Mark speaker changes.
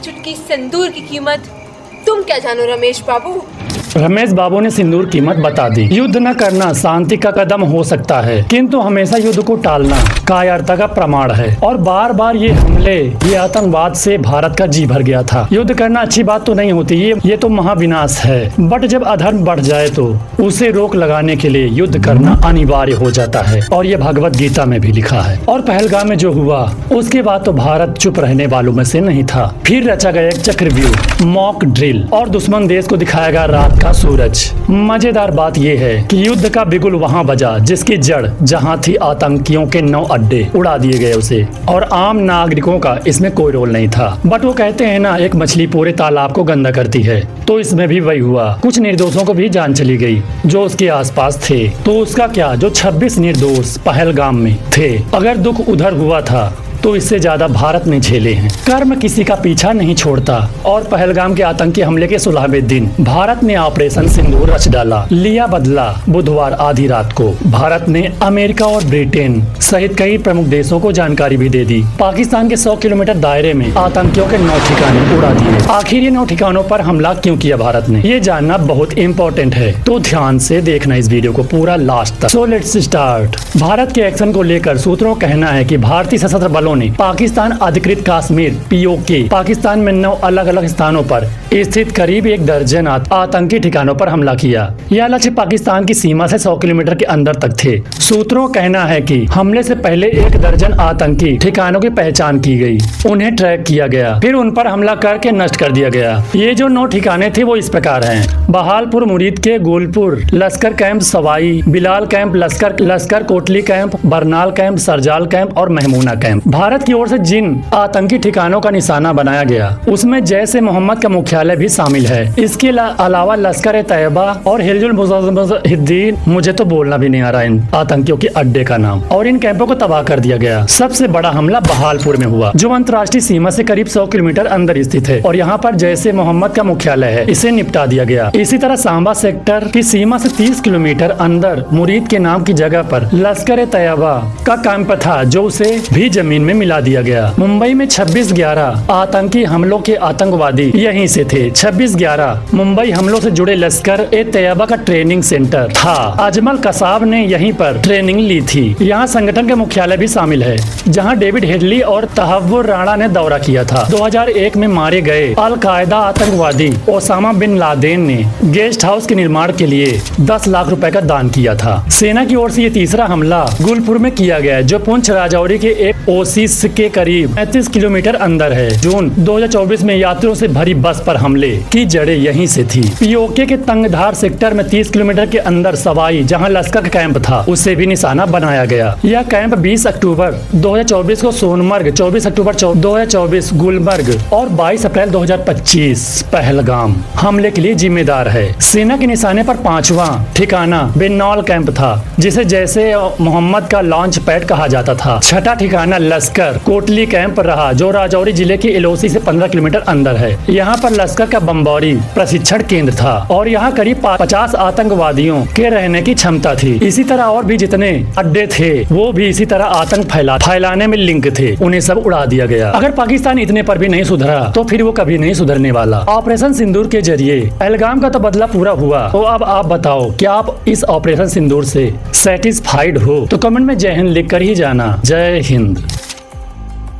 Speaker 1: चुटकी सिंदूर की कीमत तुम क्या जानो रमेश बाबू।
Speaker 2: रमेश बाबू ने सिंदूर कीमत बता दी। युद्ध न करना शांति का कदम हो सकता है, किंतु हमेशा युद्ध को टालना कायरता का प्रमाण है। और बार बार ये हमले, ये आतंकवाद से भारत का जी भर गया था। युद्ध करना अच्छी बात तो नहीं होती, ये तो महाविनाश है। बट जब अधर्म बढ़ जाए तो उसे रोक लगाने के लिए युद्ध करना अनिवार्य हो जाता है, और ये भगवत गीता में भी लिखा है। और पहलगाम में जो हुआ उसके बाद तो भारत चुप रहने वालों में से नहीं था। फिर रचा गया एक चक्रव्यूह, मॉक ड्रिल, और दुश्मन देश को दिखाया गया रात का सूरज। मजेदार बात यह है कि युद्ध का बिगुल वहां बजा जिसकी जड़ जहां थी आतंकियों के 9 अड्डे उड़ा दिए गए उसे, और आम नागरिकों का इसमें कोई रोल नहीं था। बट वो कहते हैं ना, एक मछली पूरे तालाब को गंदा करती है, तो इसमें भी वही हुआ। कुछ निर्दोषों को भी जान चली गई जो उसके आसपास थे। तो उसका क्या, जो 26 निर्दोष पहलगाम में थे। अगर दुख उधर हुआ था तो इससे ज्यादा भारत ने झेले हैं। कर्म किसी का पीछा नहीं छोड़ता, और पहलगाम के आतंकी हमले के 16वें दिन भारत ने ऑपरेशन सिंदूर रच डाला, लिया बदला। बुधवार आधी रात को भारत ने अमेरिका और ब्रिटेन सहित कई प्रमुख देशों को जानकारी भी दे दी। पाकिस्तान के 100 किलोमीटर दायरे में आतंकियों के 9 ठिकाने उड़ा दिए। आखिर ये 9 ठिकानों पर हमला क्यों किया भारत ने, ये जानना बहुत इम्पोर्टेंट है, तो ध्यान से देखना इस वीडियो को पूरा लास्ट तक। So let's start. भारत के एक्शन को लेकर सूत्रों का कहना है कि भारतीय सशस्त्र बलों ने पाकिस्तान अधिकृत कश्मीर (POK) पाकिस्तान में 9 अलग अलग स्थानों पर स्थित करीब 1 दर्जन आतंकी ठिकानों पर हमला किया। यह लक्ष्य पाकिस्तान की सीमा से 100 किलोमीटर के अंदर तक थे। सूत्रों का कहना है कि हमले से पहले 1 दर्जन आतंकी ठिकानों की पहचान की गई, उन्हें ट्रैक किया गया, फिर उन पर हमला करके नष्ट कर दिया गया। ये जो 9 ठिकाने थे वो इस प्रकार हैं: बहालपुर मुरीद के गोलपुर लश्कर camp, Sawai Bilal camp, Lashkar Kotli camp, Barnala camp, Sarjal camp और महमूना कैंप। भारत की ओर से जिन आतंकी ठिकानों का निशाना बनाया गया उसमें जैश ए मोहम्मद का मुख्यालय भी शामिल है। इसके अलावा लश्कर ए तैयबा और हिजबुल मुजाहिदीन, मुझे तो बोलना भी नहीं आ रहा इन आतंकियों के अड्डे का नाम, और इन कैंपों को तबाह कर दिया गया। सबसे बड़ा हमला बहालपुर में हुआ, जो अंतर्राष्ट्रीय सीमा से करीब 100 किलोमीटर अंदर स्थित है, और यहाँ पर जैश ए मोहम्मद का मुख्यालय है, इसे निपटा दिया गया। इसी तरह सांबा सेक्टर की सीमा से 30 किलोमीटर अंदर मुरीद के नाम की जगह पर लश्कर ए तैयबा का कैंप था, जो उसे भी जमीन में मिला दिया गया। मुंबई में 26/11 आतंकी हमलों के आतंकवादी यहीं से थे। 26/11 मुंबई हमलों से जुड़े लश्कर ए तैयबा का ट्रेनिंग सेंटर था। अजमल कसाब ने यहीं पर ट्रेनिंग ली थी। यहाँ संगठन के मुख्यालय भी शामिल है, जहाँ डेविड हेडली और तहव्वुर राणा ने दौरा किया था। 2001 में मारे गए अल-कायदा आतंकवादी ओसामा बिन लादेन ने गेस्ट हाउस के निर्माण के लिए 10 लाख रुपए का दान किया था। सेना की ओर से ये तीसरा हमला गुलपुर में किया गया, जो पुंछ राजौरी के एक ओसिस के करीब 35 किलोमीटर अंदर है। जून 2024 में यात्रियों से भरी बस पर हमले की जड़ें यहीं से थी। POK के तंगधार सेक्टर में 30 किलोमीटर के अंदर सवाई, जहां लश्कर का कैंप था, उसे भी निशाना बनाया गया। यह कैंप 20 अक्टूबर 2024 को सोनमर्ग, 24 अक्टूबर 2024 गुलमर्ग और 22 अप्रैल 2025 पहलगाम हमले के लिए जिम्मेदार है। सेना के निशाने पर 5वां ठिकाना बेनौल कैंप था, जिसे जैसे मोहम्मद का लॉन्च पैड कहा जाता था। 6ठा ठिकाना लश्कर कोटली कैंप रहा, जो राजौरी जिले के एलओसी से 15 किलोमीटर अंदर है। यहाँ पर लश्कर का बमबारी प्रशिक्षण केंद्र था, और यहाँ करीब 50 आतंकवादियों के रहने की क्षमता थी। इसी तरह और भी जितने अड्डे थे वो भी इसी तरह आतंक फैलाने में लिंक थे, उन्हें सब उड़ा दिया गया। अगर पाकिस्तान इतने पर भी नहीं सुधरा तो फिर वो कभी नहीं सुधरने वाला। ऑपरेशन सिंदूर के जरिए पहलगाम का तो बदला पूरा हुआ। तो अब आप बताओ, क्या आप इस ऑपरेशन सिंदूर से सेटिस्फाइड हो? तो कमेंट में जय हिंद लिख कर ही जाना। जय हिंद।